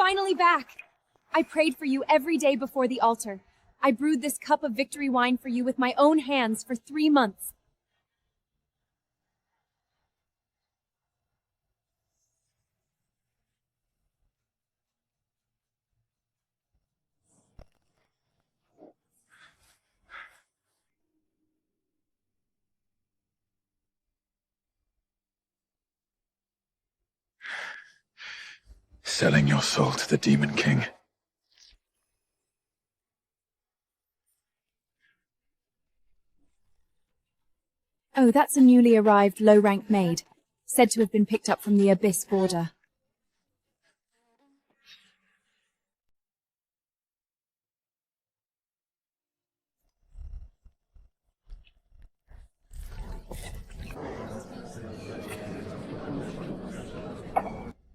finally back! I prayed for you every day before the altar. I brewed this cup of victory wine for you with my own hands for 3 months. Selling your soul to the Demon King. Oh, that's a newly arrived low-rank maid, said to have been picked up from the Abyss border.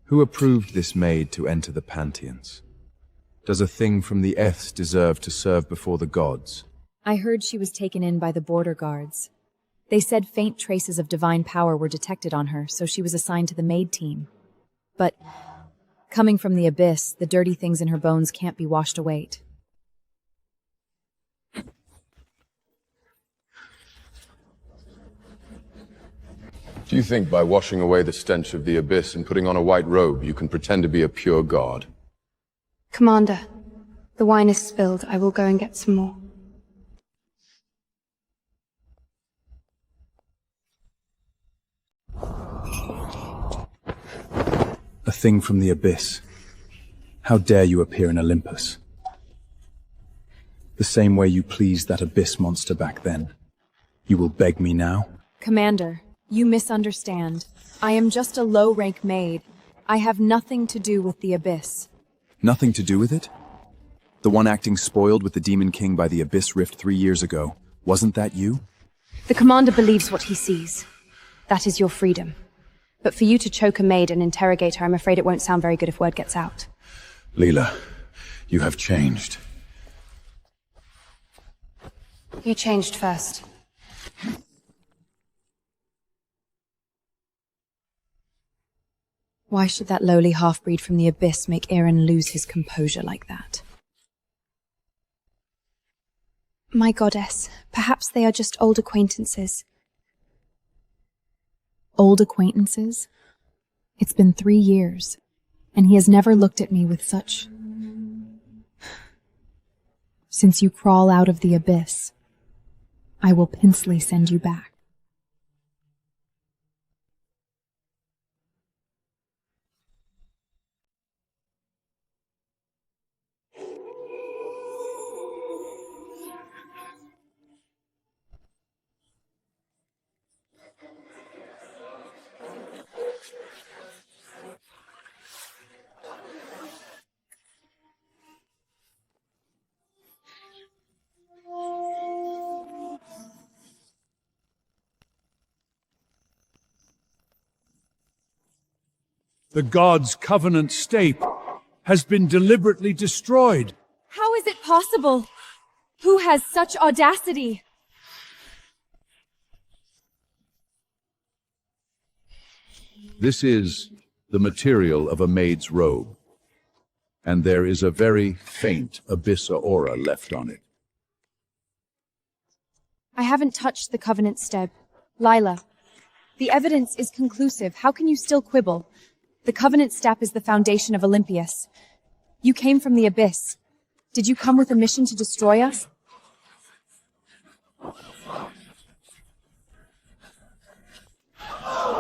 Who approved this maid to enter the pantheons? Does a thing from the Eths deserve to serve before the gods? I heard she was taken in by the border guards. They said faint traces of divine power were detected on her, so she was assigned to the maid team. But, coming from the Abyss, the dirty things in her bones can't be washed away. Do you think by washing away the stench of the Abyss and putting on a white robe, you can pretend to be a pure god? Commander, the wine is spilled. I will go and get some more. A thing from the Abyss. How dare you appear in Olympus? The same way you pleased that Abyss monster back then. You will beg me now? Commander, you misunderstand. I am just a low-rank maid. I have nothing to do with the Abyss. Nothing to do with it? The one acting spoiled with the Demon King by the Abyss Rift 3 years ago. Wasn't that you? The commander believes what he sees. That is your freedom. But for you to choke a maid and interrogate her, I'm afraid it won't sound very good if word gets out. Leela, you have changed. You changed first. Why should that lowly half-breed from the Abyss make Aaron lose his composure like that? My goddess, perhaps they are just old acquaintances. Old acquaintances? It's been 3 years, and he has never looked at me with such... Since you crawl out of the Abyss, I will pincely send you back. The gods' covenant stape has been deliberately destroyed. How is it possible? Who has such audacity? This is the material of a maid's robe, and there is a very faint Abyssa aura left on it. I haven't touched the covenant steb. Lila, the evidence is conclusive. How can you still quibble? The covenant step is the foundation of Olympias. You came from the Abyss. Did you come with a mission to destroy us?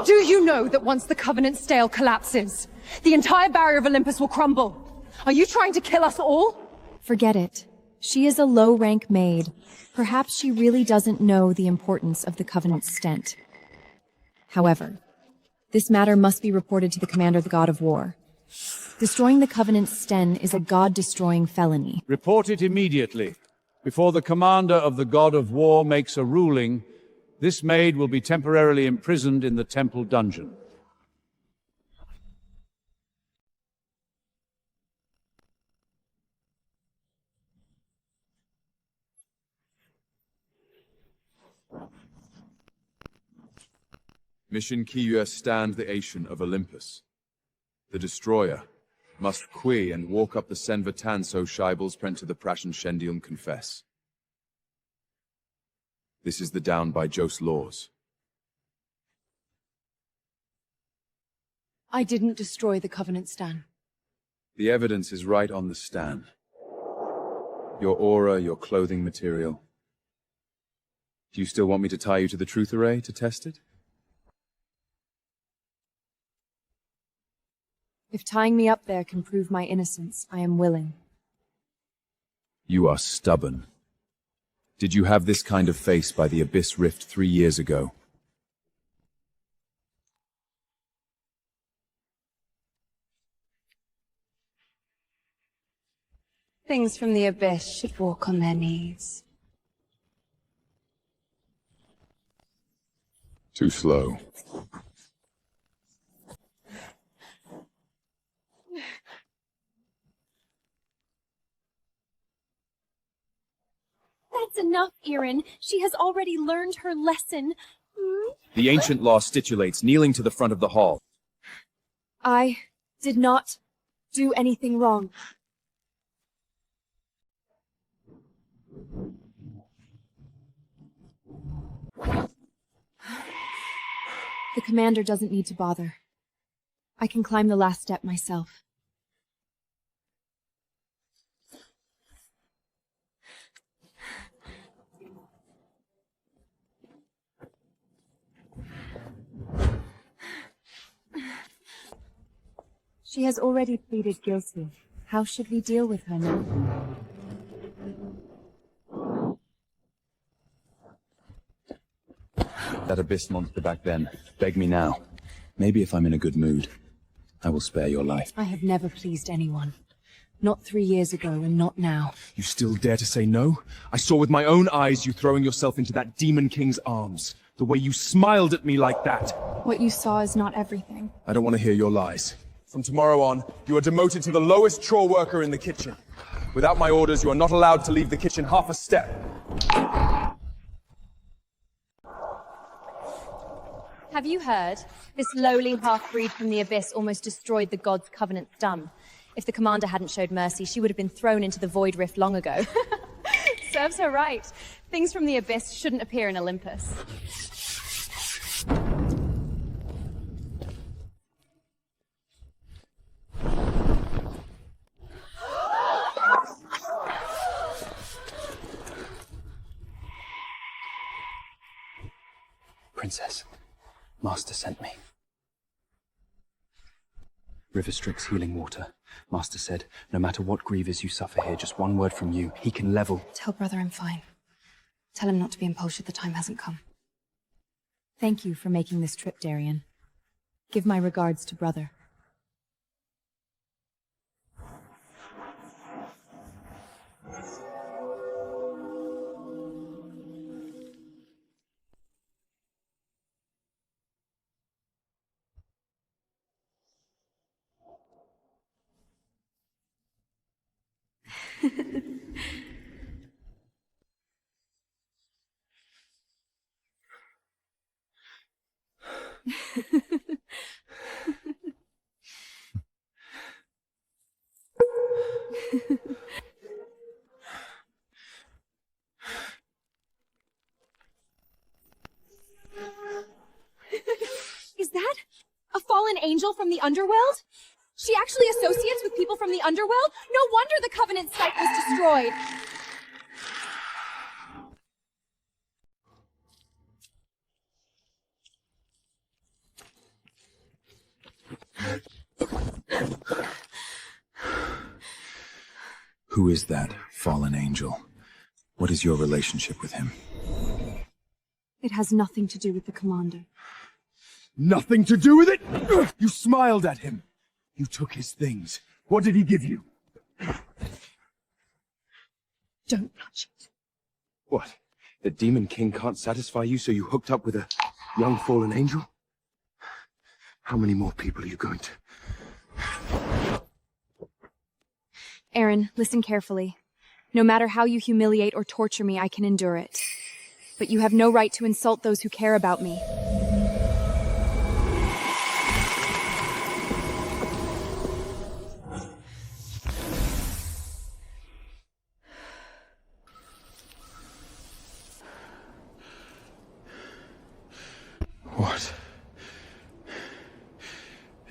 Do you know that once the Covenant stele collapses, the entire barrier of Olympus will crumble? Are you trying to kill us all? Forget it. She is a low-rank maid. Perhaps she really doesn't know the importance of the Covenant's stent. However, this matter must be reported to the commander of the God of War. Destroying the Covenant's sten is a god-destroying felony. Report it immediately. Before the commander of the God of War makes a ruling, this maid will be temporarily imprisoned in the temple dungeon. Mission Kiua stand the Asian of Olympus. The destroyer Must qui and walk up the Senvatan so Scheibels prent to the Praschen Shendium confess. This is the down by Jos laws. I didn't destroy the Covenant Stan. The evidence is right on the stand. Your aura, your clothing material. Do you still want me to tie you to the truth array to test it? If tying me up there can prove my innocence, I am willing. You are stubborn. Did you have this kind of face by the Abyss Rift 3 years ago? Things from the Abyss should walk on their knees. Too slow. That's enough, Erin. She has already learned her lesson. The ancient law stipulates kneeling to the front of the hall. I did not do anything wrong. The commander doesn't need to bother. I can climb the last step myself. She has already pleaded guilty. How should we deal with her now? That Abyss monster back then. Beg me now. Maybe if I'm in a good mood, I will spare your life. I have never pleased anyone. Not 3 years ago, and not now. You still dare to say no? I saw with my own eyes you throwing yourself into that Demon King's arms. The way you smiled at me like that. What you saw is not everything. I don't want to hear your lies. From tomorrow on, you are demoted to the lowest chore worker in the kitchen. Without my orders, you are not allowed to leave the kitchen half a step. Have you heard? This lowly half-breed from the Abyss almost destroyed the God's Covenant Stun. If the commander hadn't showed mercy, she would have been thrown into the Void Rift long ago. Serves her right. Things from the Abyss shouldn't appear in Olympus. Princess, Master sent me. River Strix's healing water. Master said, no matter what grievous you suffer here, just one word from you, he can level. Tell brother I'm fine. Tell him not to be impulsive, the time hasn't come. Thank you for making this trip, Darian. Give my regards to brother. Is that a fallen angel from the underworld? She actually associates with people from the underworld? No wonder the Covenant site was destroyed! Who is that fallen angel? What is your relationship with him? It has nothing to do with the commander. Nothing to do with it? You smiled at him. You took his things. What did he give you? Don't touch it. What? The Demon King can't satisfy you, so you hooked up with a young fallen angel? How many more people are you going to... Aaron, listen carefully. No matter how you humiliate or torture me, I can endure it. But you have no right to insult those who care about me.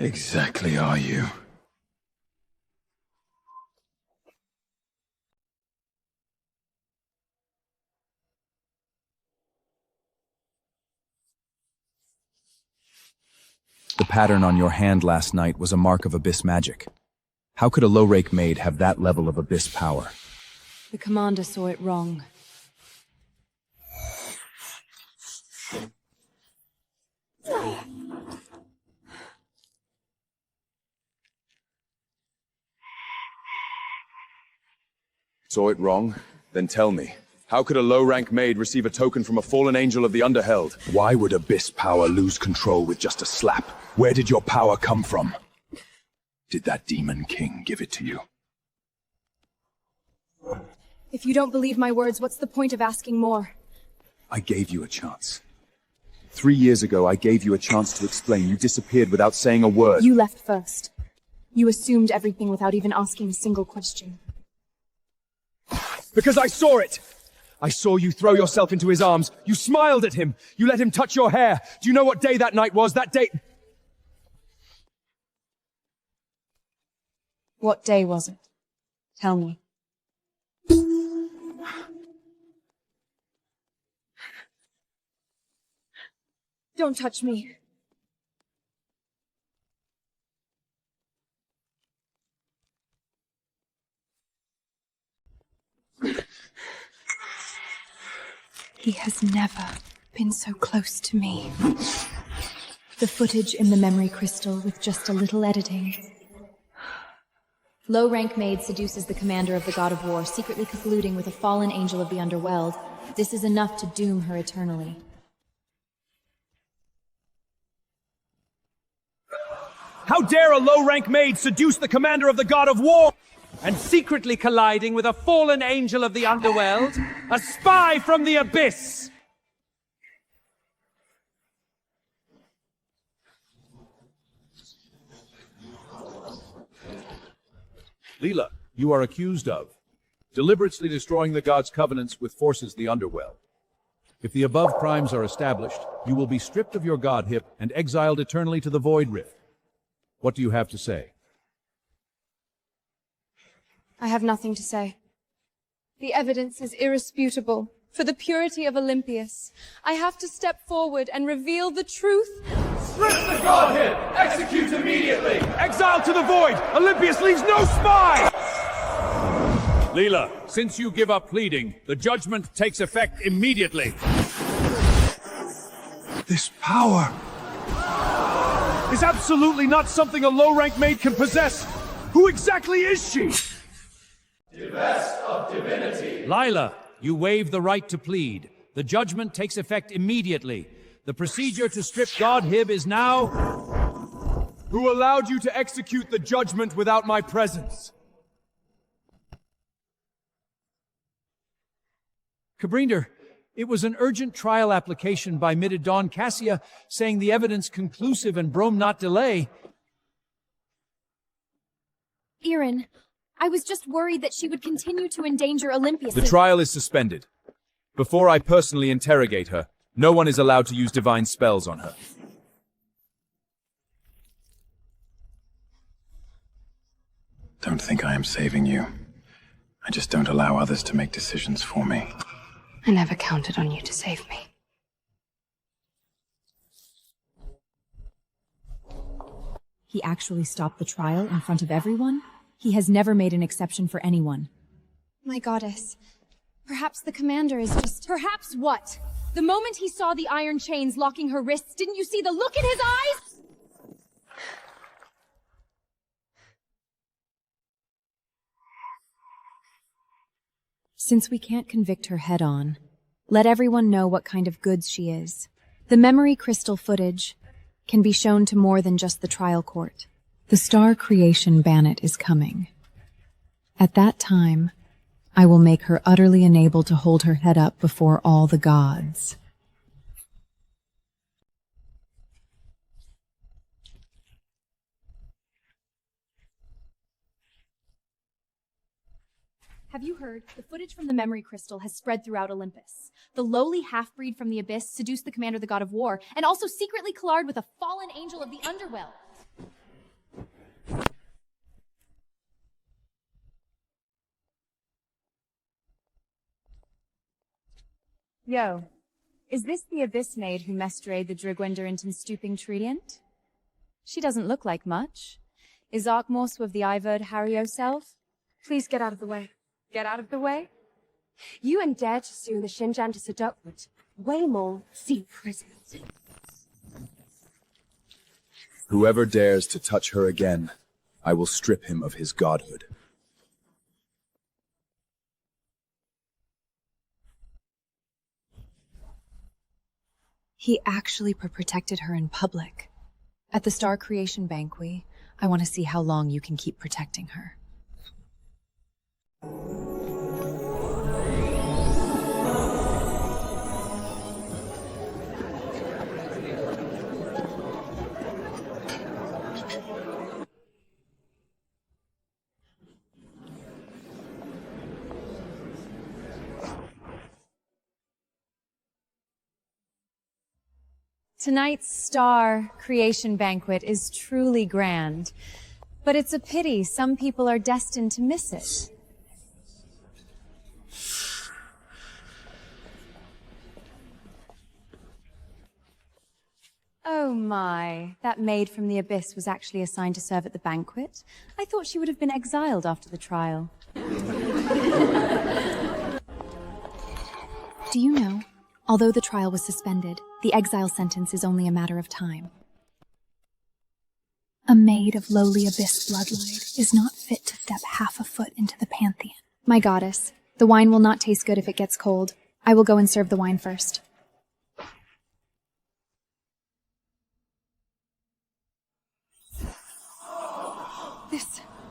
exactly are you? The pattern on your hand last night was a mark of Abyss magic. How could a low-rank maid have that level of Abyss power? The commander saw it wrong. Saw it wrong? Then tell me. How could a low-rank maid receive a token from a fallen angel of the Underheld? Why would Abyss power lose control with just a slap? Where did your power come from? Did that Demon King give it to you? If you don't believe my words, what's the point of asking more? I gave you a chance. 3 years ago, I gave you a chance to explain. You disappeared without saying a word. You left first. You assumed everything without even asking a single question. Because I saw it! I saw you throw yourself into his arms. You smiled at him. You let him touch your hair. Do you know what day that night was? That day... What day was it? Tell me. Don't touch me. He has never been so close to me. The footage in the memory crystal with just a little editing. Low-rank maid seduces the commander of the god of war, secretly colluding with a fallen angel of the underworld. This is enough to doom her eternally. How dare a low-rank maid seduce the commander of the god of war? And secretly colliding with a fallen angel of the underworld, a spy from the abyss! Leela, you are accused of deliberately destroying the gods' covenants with forces of the underworld. If the above crimes are established, you will be stripped of your godship and exiled eternally to the Void Rift. What do you have to say? I have nothing to say. The evidence is irrefutable. For the purity of Olympius, I have to step forward and reveal the truth. Strip the godhead! Execute immediately! Exile to the void! Olympius leaves no spy! Leela, since you give up pleading, the judgment takes effect immediately. This power is absolutely not something a low-rank maid can possess. Who exactly is she? Divest of divinity. Lila, you waive the right to plead. The judgment takes effect immediately. The procedure to strip Godhib is now... Who allowed you to execute the judgment without my presence? Cabrinder, it was an urgent trial application by Middawn Cassia saying the evidence conclusive and Brome not delay. Erin, I was just worried that she would continue to endanger Olympius. The trial is suspended. Before I personally interrogate her, no one is allowed to use divine spells on her. Don't think I am saving you. I just don't allow others to make decisions for me. I never counted on you to save me. He actually stopped the trial in front of everyone? He has never made an exception for anyone. My goddess, perhaps the commander is just... Perhaps what? The moment he saw the iron chains locking her wrists, didn't you see the look in his eyes? Since we can't convict her head-on, let everyone know what kind of goods she is. The memory crystal footage can be shown to more than just the trial court. The star creation Bannet is coming. At that time, I will make her utterly unable to hold her head up before all the gods. Have you heard? The footage from the memory crystal has spread throughout Olympus. The lowly half-breed from the abyss seduced the commander of the god of war, and also secretly collided with a fallen angel of the underworld. Yo, is this the Abyss maid who mestrayed the Drigwinder into stooping treant? She doesn't look like much. Is Arkmorsu of the Iverd Harry yourself? Please get out of the way. Get out of the way? You and dare to sue the Shinjan to seduct way more see prison. Whoever dares to touch her again, I will strip him of his godhood. He actually protected her in public. At the Star Creation Banquet, I want to see how long you can keep protecting her. Tonight's Star Creation Banquet is truly grand, but it's a pity some people are destined to miss it. Oh my, that maid from the Abyss was actually assigned to serve at the banquet? I thought she would have been exiled after the trial. Do you know, although the trial was suspended, the exile sentence is only a matter of time. A maid of lowly Abyss bloodline is not fit to step half a foot into the Pantheon. My goddess, the wine will not taste good if it gets cold. I will go and serve the wine first.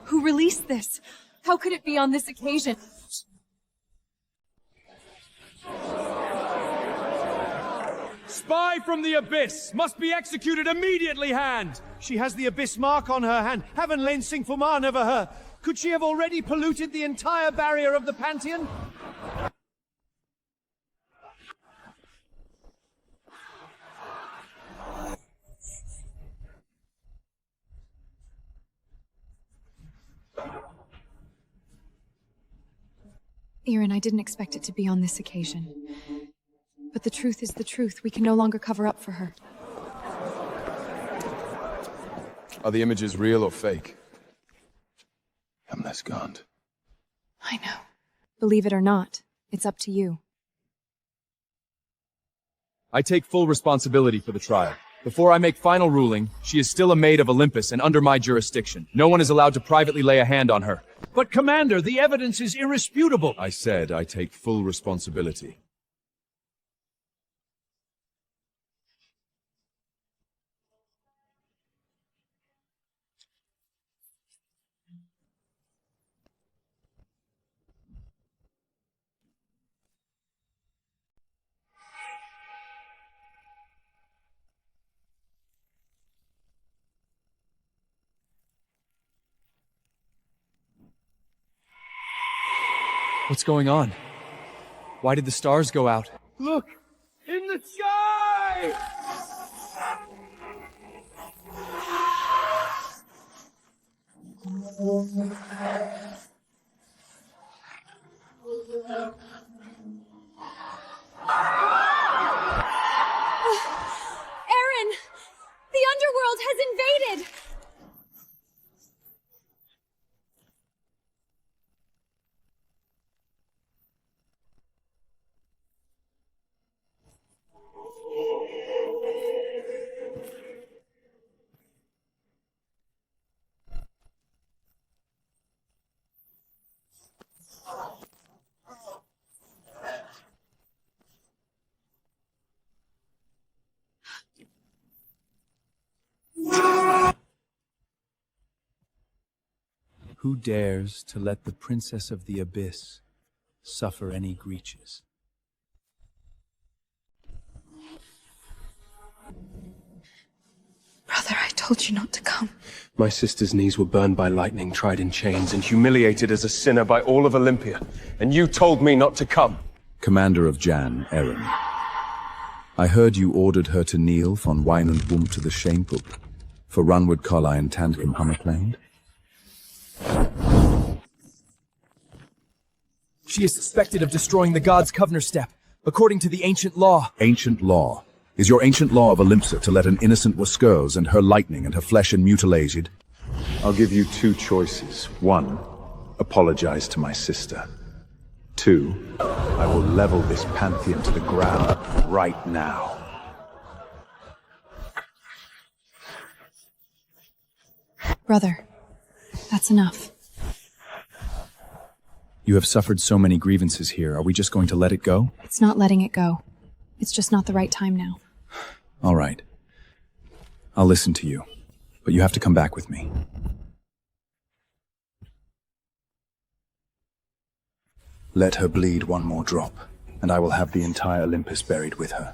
Who released this? How could it be on this occasion? Spy from the Abyss must be executed immediately, hand! She has the Abyss mark on her hand. Haven't lain sing for ma never her. Could she have already polluted the entire barrier of the Pantheon? Aaron, I didn't expect it to be on this occasion. But the truth is the truth. We can no longer cover up for her. Are the images real or fake? I'm less gaunt. I know. Believe it or not, it's up to you. I take full responsibility for the trial. Before I make final ruling, she is still a maid of Olympus and under my jurisdiction. No one is allowed to privately lay a hand on her. But Commander, the evidence is irrefutable. I said I take full responsibility. What's going on? Why did the stars go out? Look! In the sky! Aaron! The underworld has invaded! Who dares to let the Princess of the Abyss suffer any breaches? Brother, I told you not to come. My sister's knees were burned by lightning, tried in chains, and humiliated as a sinner by all of Olympia. And you told me not to come. Commander of Jan, Aaron. I heard you ordered her to kneel von Wine und Wum to the Shamepup, for Runward Collar and Tandcom Hummerclaimed. She is suspected of destroying the God's Covenor Step. according to the ancient law. Ancient law. Is your ancient law of Olympsa to let an innocent Wascurs and her lightning and her flesh and mutilated? I'll give you two choices. One, apologize to my sister. Two, I will level this pantheon to the ground right now. Brother, that's enough. You have suffered so many grievances here. Are we just going to let it go? It's not letting it go. It's just not the right time now. All right. I'll listen to you, but you have to come back with me. Let her bleed one more drop, and I will have the entire Olympus buried with her.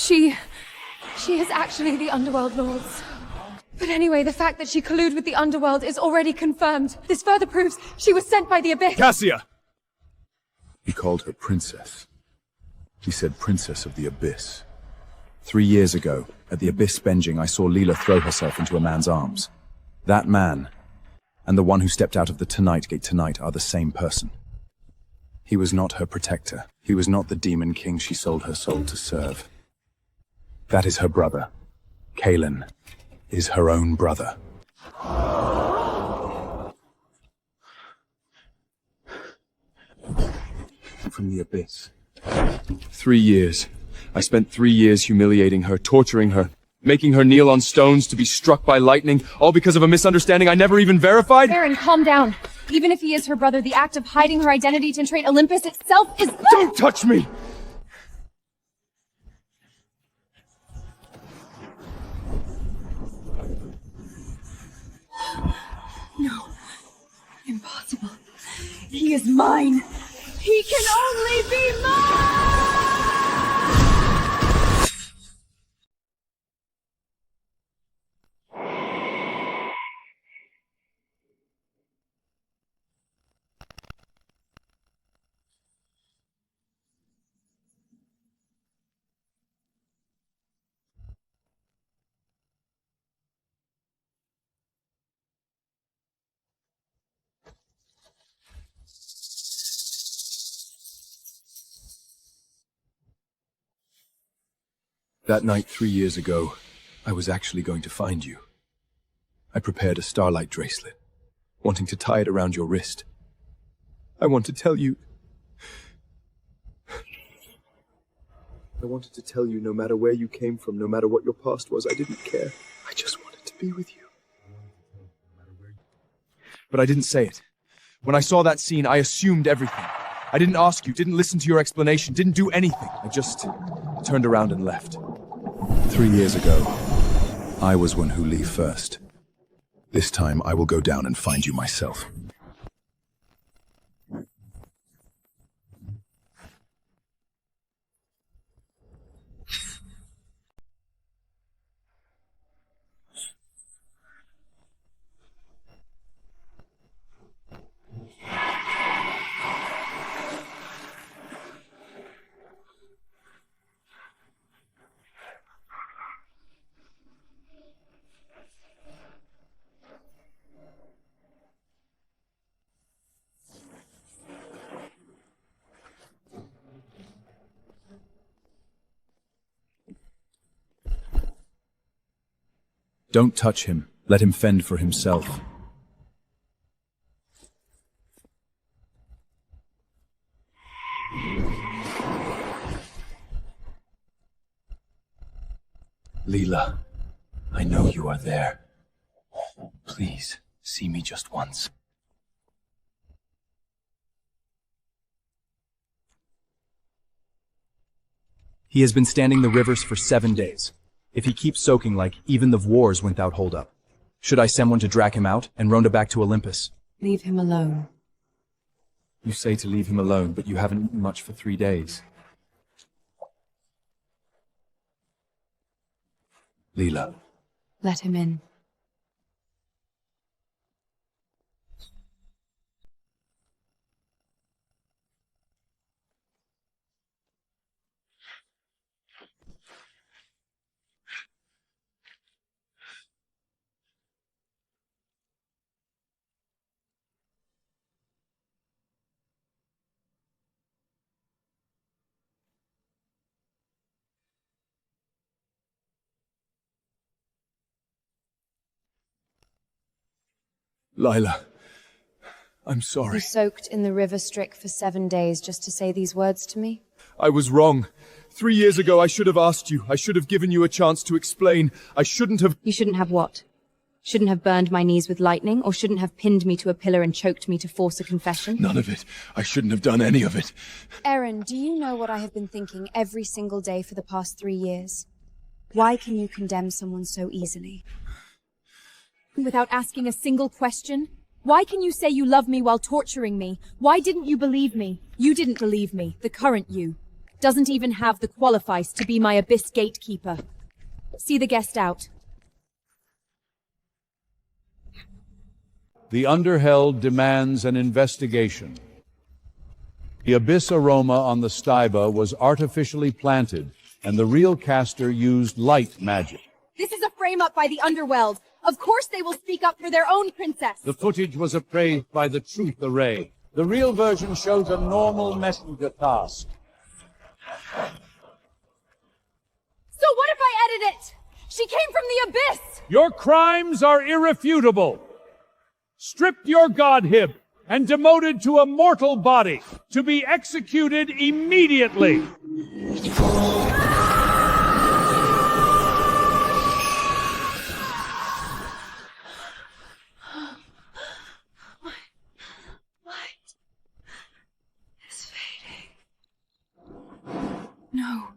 She is actually the Underworld Lords. But anyway, the fact that she colluded with the Underworld is already confirmed. This further proves she was sent by the Abyss. Cassia! He called her princess. He said princess of the Abyss. 3 years ago, at the Abyss binging, I saw Leela throw herself into a man's arms. That man, and the one who stepped out of the Tonight Gate tonight, are the same person. He was not her protector. He was not the demon king she sold her soul to serve. That is her brother. Kalen is her own brother. From the Abyss. 3 years. I spent 3 years humiliating her, torturing her, making her kneel on stones to be struck by lightning, all because of a misunderstanding I never even verified? Aaron, calm down. Even if he is her brother, the act of hiding her identity to infiltrate Olympus itself is— Don't touch me! No. Impossible. He is mine. He can only be mine! That night 3 years ago, I was actually going to find you. I prepared a starlight bracelet, wanting to tie it around your wrist. I want to tell you... I wanted to tell you no matter where you came from, no matter what your past was, I didn't care. I just wanted to be with you. But I didn't say it. When I saw that scene, I assumed everything. I didn't ask you, didn't listen to your explanation, didn't do anything. I just turned around and left. 3 years ago, I was one who leave first. This time, I will go down and find you myself. Don't touch him. Let him fend for himself. Leela, I know you are there. Please, see me just once. He has been standing the rivers for 7 days. If he keeps soaking like even the wars without hold up. Should I send one to drag him out and Rhonda back to Olympus? Leave him alone. You say to leave him alone, but you haven't eaten much for 3 days. Leela. Let him in. Lila, I'm sorry. You soaked in the river Styx for 7 days just to say these words to me? I was wrong. 3 years ago, I should have asked you. I should have given you a chance to explain. I shouldn't have... You shouldn't have what? Shouldn't have burned my knees with lightning, or shouldn't have pinned me to a pillar and choked me to force a confession? None of it. I shouldn't have done any of it. Erin, do you know what I have been thinking every single day for the past 3 years? Why can you condemn someone so easily? Without asking a single question? Why can you say you love me while torturing me? Why didn't you believe me? You didn't believe me. The current you doesn't even have the qualifies to be my abyss gatekeeper. See the guest out. The underheld demands an investigation. The abyss aroma on the stiba was artificially planted, and the real caster used light magic. This is a frame-up by the underworld. Of course they will speak up for their own princess. The footage was appraised by the Truth Array. The real version shows a normal messenger task. So what if I edit it? She came from the abyss! Your crimes are irrefutable. Stripped your godhip and demoted to a mortal body to be executed immediately. No,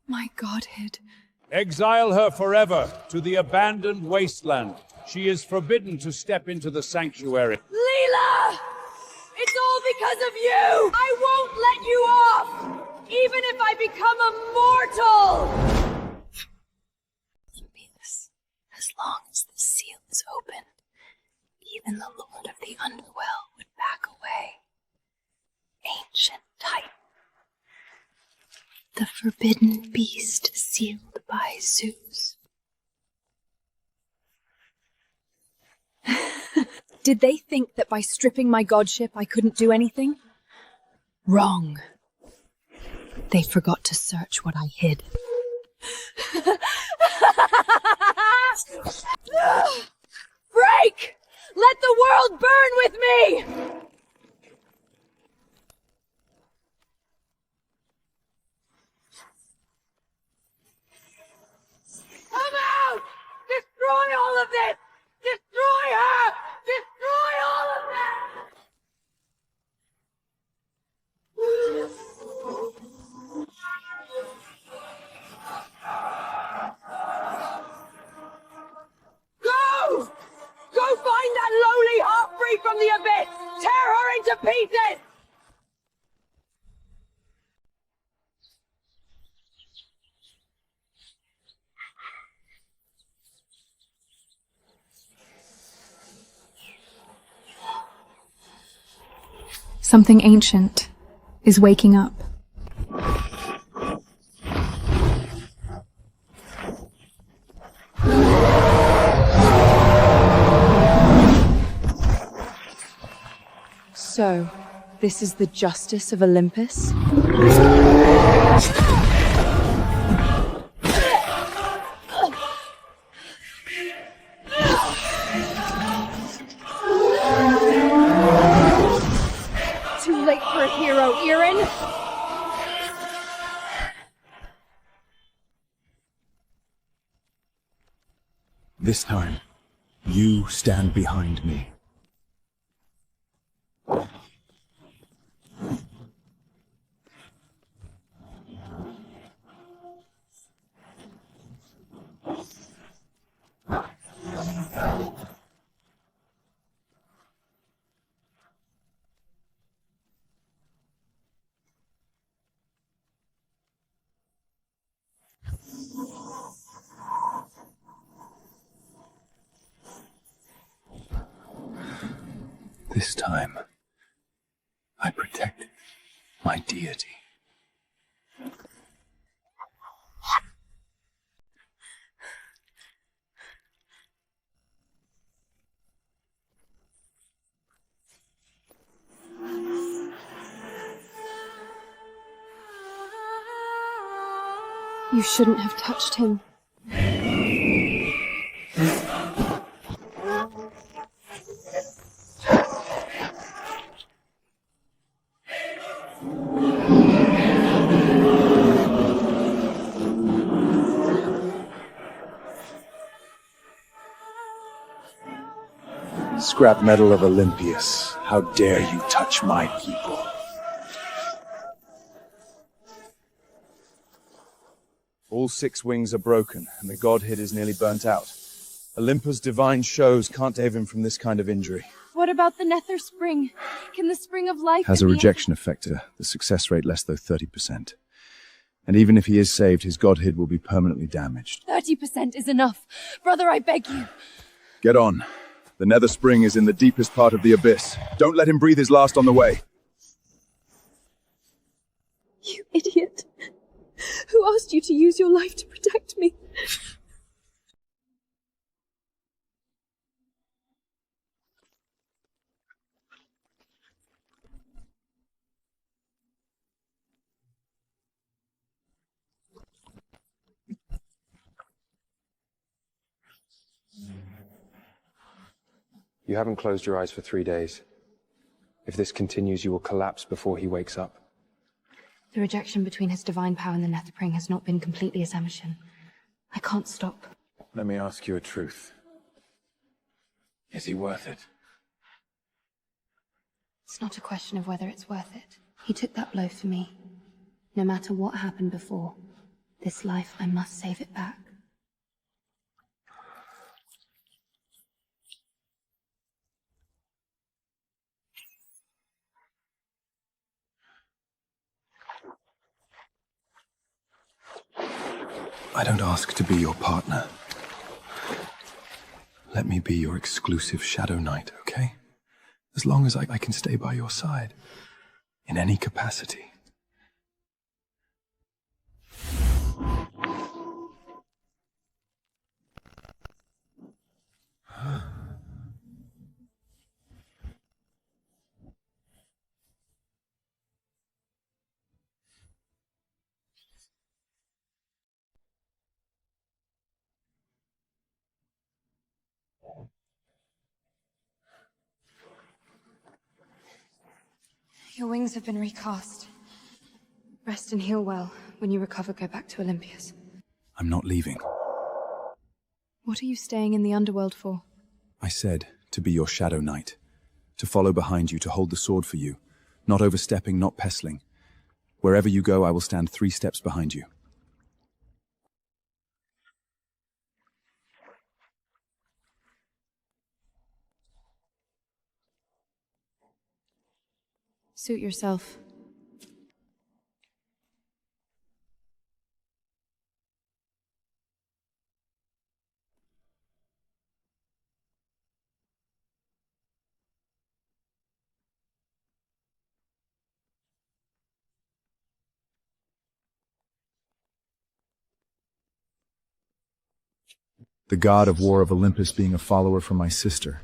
my godhead. Exile her forever to the abandoned wasteland. She is forbidden to step into the sanctuary. Leela! It's all because of you! I won't let you off! Even if I become immortal! This, as long as the seal is open, even the Lord of the Underworld would back away. Ancient Titan. The forbidden beast sealed by Zeus. Did they think that by stripping my godship I couldn't do anything? Wrong. They forgot to search what I hid. Break! Let the world burn with me! Come out! Destroy all of this! Destroy her! Destroy all of that! Go! Go find that lowly half-breed from the abyss! Tear her into pieces! Something ancient is waking up. So, this is the justice of Olympus? Too late for a hero, Erin! This time, you stand behind me. This time, I protected my deity. You shouldn't have touched him. Scrap metal of Olympius, how dare you touch my people? All 6 wings are broken, and the godhead is nearly burnt out. Olympus' divine shows can't save him from this kind of injury. What about the Nether Spring? Can the Spring of Life... Has a rejection effector, the success rate less than 30%. And even if he is saved, his godhead will be permanently damaged. 30% is enough. Brother, I beg you. Get on. The Nether Spring is in the deepest part of the abyss. Don't let him breathe his last on the way. You idiot. Who asked you to use your life to protect me? You haven't closed your eyes for 3 days. If this continues, you will collapse before he wakes up. The rejection between his divine power and the Netherspring has not been completely his mission. I can't stop. Let me ask you a truth. Is he worth it? It's not a question of whether it's worth it. He took that blow for me. No matter what happened before, this life, I must save it back. I don't ask to be your partner. Let me be your exclusive Shadow Knight, okay? As long as I can stay by your side. In any capacity. Your wings have been recast. Rest and heal well. When you recover, go back to Olympias. I'm not leaving. What are you staying in the underworld for? I said to be your Shadow Knight. To follow behind you, to hold the sword for you. Not overstepping, not pestling. Wherever you go, I will stand 3 steps behind you. Suit yourself. The god of war of Olympus being a follower for my sister.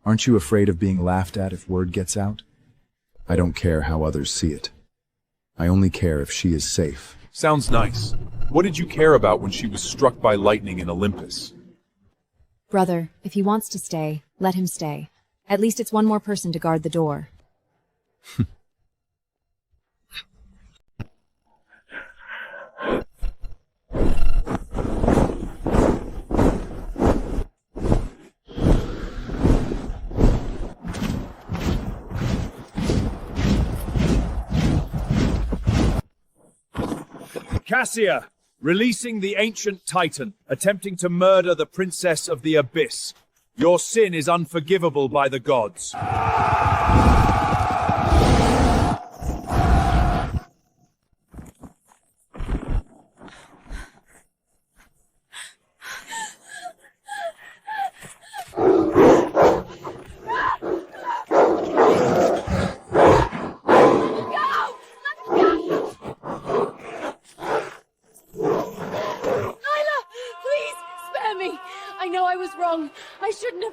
Aren't you afraid of being laughed at if word gets out? I don't care how others see it. I only care if she is safe. Sounds nice. What did you care about when she was struck by lightning in Olympus? Brother, if he wants to stay, let him stay. At least it's one more person to guard the door. Cassia, releasing the ancient Titan, attempting to murder the Princess of the Abyss. Your sin is unforgivable by the gods.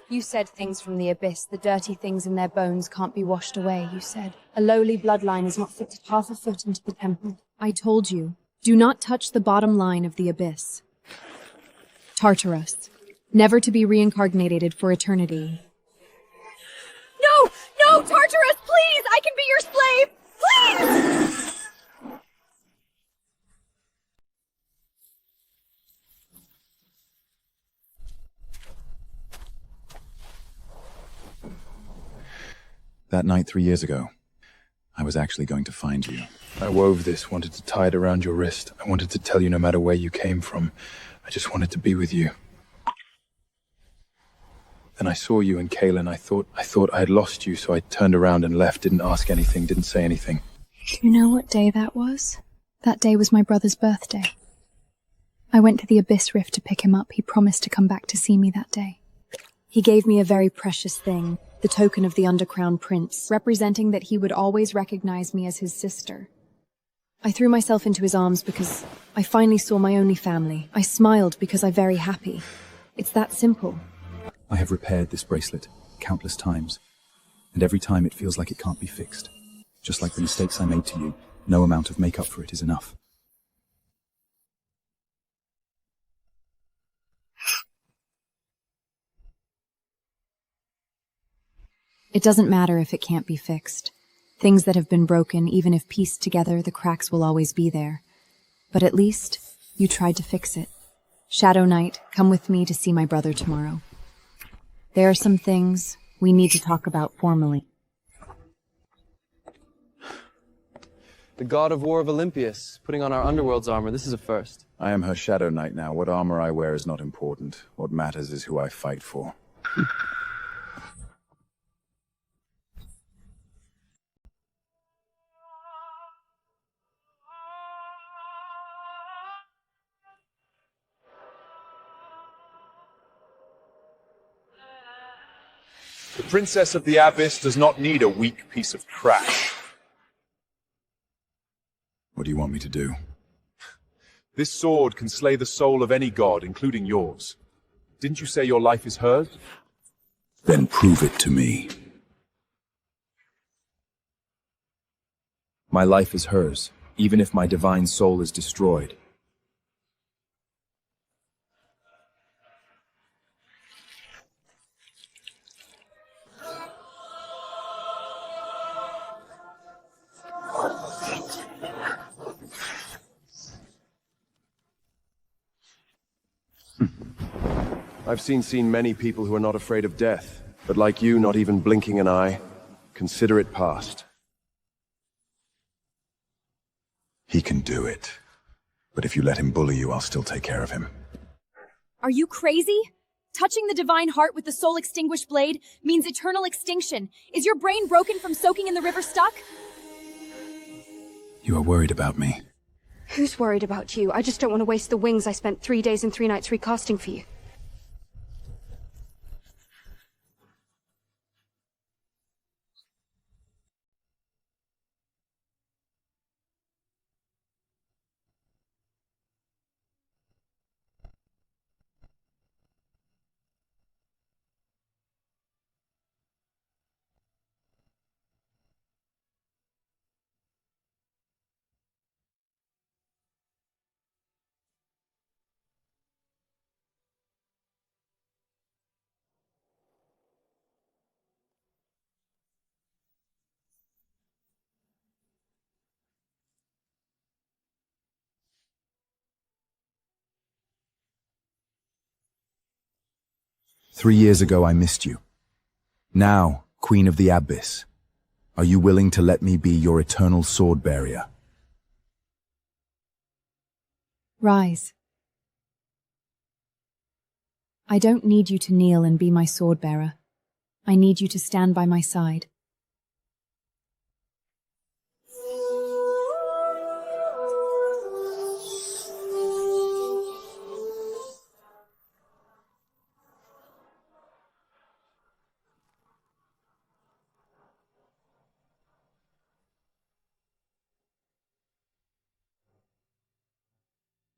You said things from the abyss, the dirty things in their bones can't be washed away, you said. A lowly bloodline is not fitted half a foot into the temple. I told you, do not touch the bottom line of the abyss. Tartarus, never to be reincarnated for eternity. No! No, Tartarus, please! I can be your slave! Please! That night 3 years ago, I was actually going to find you. I wove this, wanted to tie it around your wrist. I wanted to tell you no matter where you came from. I just wanted to be with you. Then I saw you and Kaylin. I thought I had lost you, so I turned around and left, didn't ask anything, didn't say anything. Do you know what day that was? That day was my brother's birthday. I went to the Abyss Rift to pick him up. He promised to come back to see me that day. He gave me a very precious thing, the token of the Undercrown Prince, representing that he would always recognize me as his sister. I threw myself into his arms because I finally saw my only family. I smiled because I'm very happy. It's that simple. I have repaired this bracelet countless times, and every time it feels like it can't be fixed. Just like the mistakes I made to you, no amount of makeup for it is enough. It doesn't matter if it can't be fixed. Things that have been broken, even if pieced together, the cracks will always be there. But at least, you tried to fix it. Shadow Knight, come with me to see my brother tomorrow. There are some things we need to talk about formally. The god of war of Olympias, putting on our underworld's armor. This is a first. I am her Shadow Knight now. What armor I wear is not important. What matters is who I fight for. The Princess of the Abyss does not need a weak piece of trash. What do you want me to do? This sword can slay the soul of any god, including yours. Didn't you say your life is hers? Then prove it to me. My life is hers, even if my divine soul is destroyed. I've seen many people who are not afraid of death, but like you, not even blinking an eye. Consider it past. He can do it. But if you let him bully you, I'll still take care of him. Are you crazy? Touching the divine heart with the soul extinguished blade means eternal extinction. Is your brain broken from soaking in the river stuck? You are worried about me. Who's worried about you? I just don't want to waste the wings I spent 3 days and 3 nights recasting for you. "3 years ago I missed you. Now, Queen of the Abyss, are you willing to let me be your eternal sword barrier?" Rise. I don't need you to kneel and be my sword bearer. I need you to stand by my side.